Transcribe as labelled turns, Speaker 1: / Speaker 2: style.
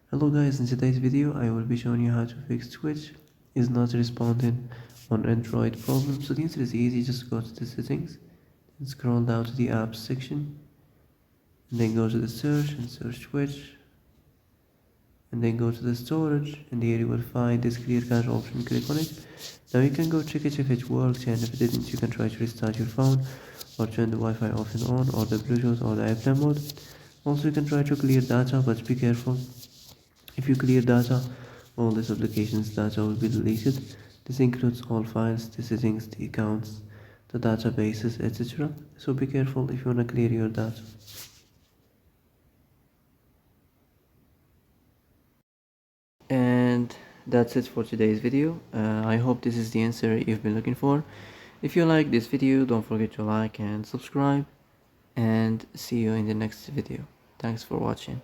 Speaker 1: Hello guys, in today's video I will be showing you how to fix Twitch is not responding on Android problem. So the answer is easy, just go to the settings and scroll down to the apps section and then go to the search and search Twitch and then go to the storage and here you will find this clear cache option. Click on it. Now you can go check it if it works, and if it didn't you can try to restart your phone or turn the Wi-Fi off and on, or the Bluetooth or the airplane mode. Also you can try to clear data, but be careful. If you clear data, all this application's data will be deleted. This includes all files, the settings, the accounts, the databases, etc. So be careful if you want to clear your data. And that's it for today's video. I hope this is the answer you've been looking for. If you like this video, don't forget to like and subscribe, and see you in the next video. Thanks for watching.